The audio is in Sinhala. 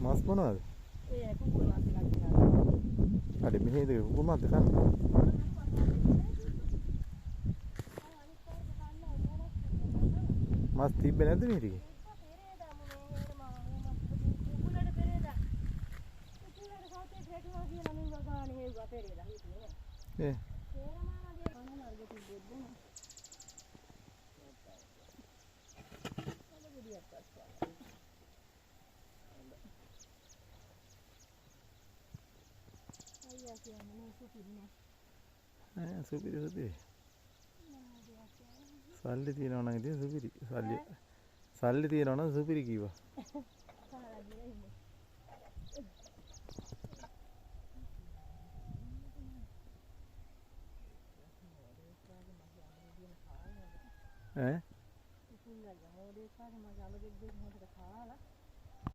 මාස් මොනවද? ඒ කුකුල් මාස් එකක් තියෙනවා. හරි මෙහෙද කුකුල් මාස් දෙකක්. මාස් තිබ්බේ නැද්ද මේ ටිකේ? ඒ සුපිරි සල්ලි තියනවා නම් ඉතින් සුපිරි සල්ලි තියනවා නම් සුපිරි කිව්වා ඈ